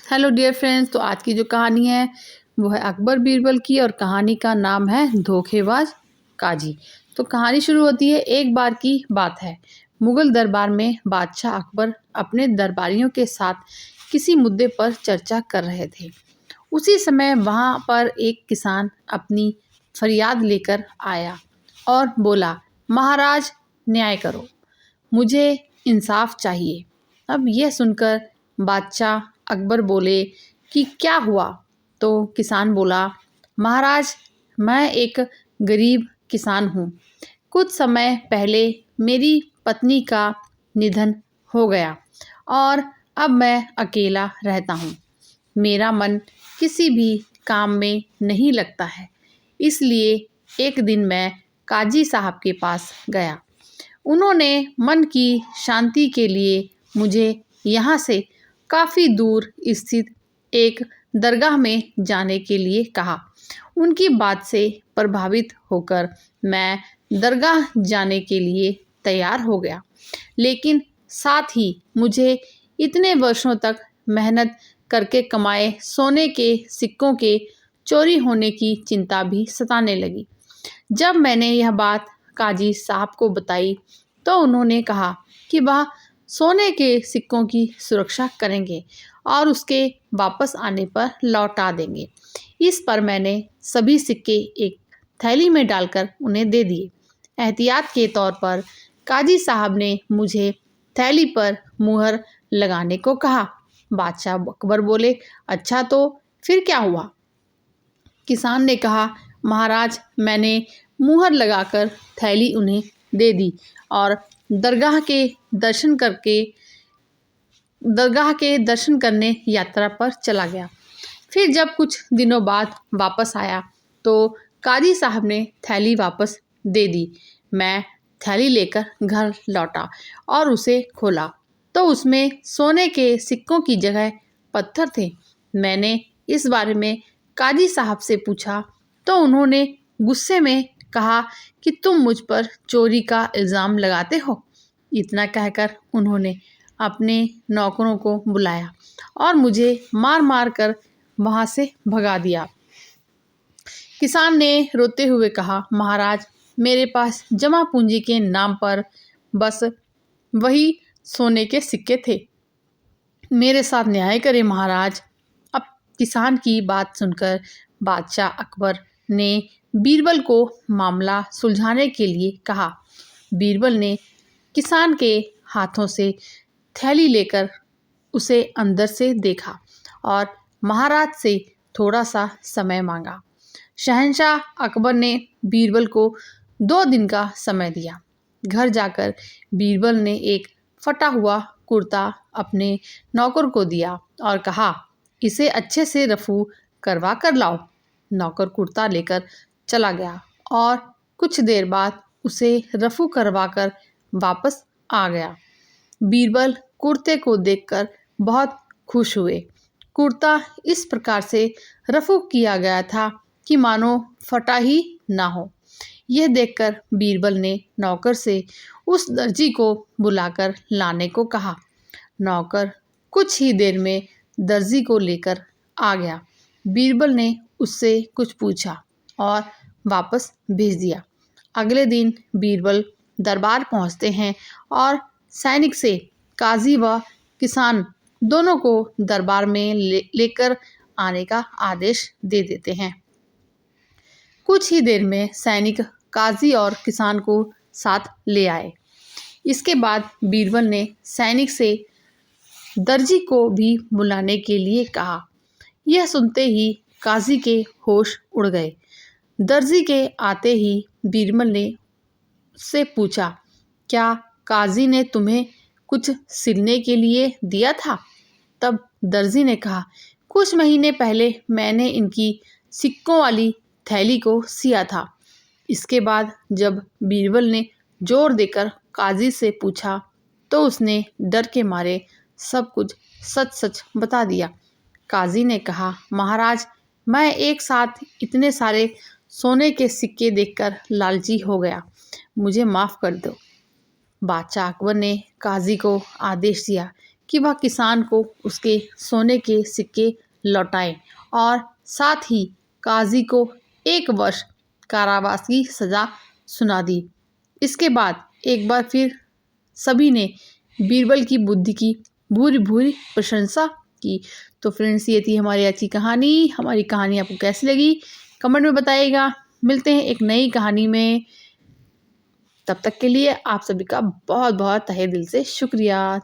Hello dear friends. तो आज की जो कहानी है वो है अकबर बीरबल की और कहानी का नाम है धोखेबाज काजी। तो कहानी शुरू होती है। एक बार की बात है, मुगल दरबार में बादशाह अकबर अपने दरबारियों के साथ किसी मुद्दे पर चर्चा कर रहे थे। उसी समय वहाँ पर एक किसान अपनी फरियाद लेकर आया और बोला, महाराज न्याय करो, मुझे इंसाफ चाहिए। अब यह सुनकर बादशाह अकबर बोले कि क्या हुआ? तो किसान बोला, महाराज मैं एक गरीब किसान हूँ। कुछ समय पहले मेरी पत्नी का निधन हो गया और अब मैं अकेला रहता हूँ। मेरा मन किसी भी काम में नहीं लगता है, इसलिए एक दिन मैं काजी साहब के पास गया। उन्होंने मन की शांति के लिए मुझे यहाँ से काफ़ी दूर स्थित एक दरगाह में जाने के लिए कहा। उनकी बात से प्रभावित होकर मैं दरगाह जाने के लिए तैयार हो गया, लेकिन साथ ही मुझे इतने वर्षों तक मेहनत करके कमाए सोने के सिक्कों के चोरी होने की चिंता भी सताने लगी। जब मैंने यह बात काजी साहब को बताई तो उन्होंने कहा कि वह सोने के सिक्कों की सुरक्षा करेंगे और उसके वापस आने पर लौटा देंगे। इस पर मैंने सभी सिक्के एक थैली में डालकर उन्हें दे दिए। एहतियात के तौर पर काजी साहब ने मुझे थैली पर मुहर लगाने को कहा। बादशाह अकबर बोले, अच्छा तो फिर क्या हुआ? किसान ने कहा, महाराज मैंने मुहर लगाकर थैली उन्हें दे दी और दरगाह के दर्शन करने यात्रा पर चला गया। फिर जब कुछ दिनों बाद वापस आया तो काजी साहब ने थैली वापस दे दी। मैं थैली लेकर घर लौटा और उसे खोला तो उसमें सोने के सिक्कों की जगह पत्थर थे। मैंने इस बारे में काजी साहब से पूछा तो उन्होंने गुस्से में कहा कि तुम मुझ पर चोरी का इल्ज़ाम लगाते हो। इतना कहकर उन्होंने अपने नौकरों को बुलाया और मुझे मार मार कर वहाँ से भगा दिया। किसान ने रोते हुए कहा, महाराज मेरे पास जमा पूंजी के नाम पर बस वही सोने के सिक्के थे, मेरे साथ न्याय करें महाराज। अब किसान की बात सुनकर बादशाह अकबर ने बीरबल को मामला सुलझाने के लिए कहा। बीरबल ने किसान के हाथों से थैली लेकर उसे अंदर से देखा और महाराज से थोड़ा सा समय मांगा। शहंशाह अकबर ने बीरबल को 2 दिन का समय दिया। घर जाकर बीरबल ने एक फटा हुआ कुर्ता अपने नौकर को दिया और कहा, इसे अच्छे से रफू करवा कर लाओ। नौकर कुर्ता लेकर चला गया और कुछ देर बाद उसे रफू करवाकर वापस आ गया। बीरबल कुर्ते को देखकर बहुत खुश हुए। कुर्ता इस प्रकार से रफू किया गया था कि मानो फटा ही ना हो। यह देखकर बीरबल ने नौकर से उस दर्जी को बुलाकर लाने को कहा। नौकर कुछ ही देर में दर्जी को लेकर आ गया। बीरबल ने उससे कुछ पूछा और वापस भेज दिया। अगले दिन बीरबल दरबार पहुंचते हैं और सैनिक से काजी व किसान दोनों को दरबार में लेकर आने का आदेश दे देते हैं। कुछ ही देर में सैनिक काजी और किसान को साथ ले आए। इसके बाद बीरबल ने सैनिक से दर्जी को भी बुलाने के लिए कहा। यह सुनते ही काजी के होश उड़ गए। दर्जी के आते ही बीरबल ने से पूछा, क्या काजी ने तुम्हें कुछ सिलने के लिए दिया था? तब दर्जी ने कहा, कुछ महीने पहले मैंने इनकी सिक्कों वाली थैली को सिया था। इसके बाद जब बीरबल ने जोर देकर काजी से पूछा तो उसने डर के मारे सब कुछ सच सच बता दिया। काजी ने कहा, महाराज मैं एक साथ इतने सारे सोने के सिक्के देखकर लालची हो गया, मुझे माफ़ कर दो। बादशाह अकबर ने काजी को आदेश दिया कि वह किसान को उसके सोने के सिक्के लौटाए और साथ ही काजी को 1 वर्ष कारावास की सज़ा सुना दी। इसके बाद एक बार फिर सभी ने बीरबल की बुद्धि की भूरी-भूरी प्रशंसा की। तो फ्रेंड्स, ये थी हमारी आज की कहानी। हमारी कहानी आपको कैसी लगी कमेंट में बताइएगा। मिलते हैं एक नई कहानी में। तब तक के लिए आप सभी का बहुत-बहुत तहे दिल से शुक्रिया।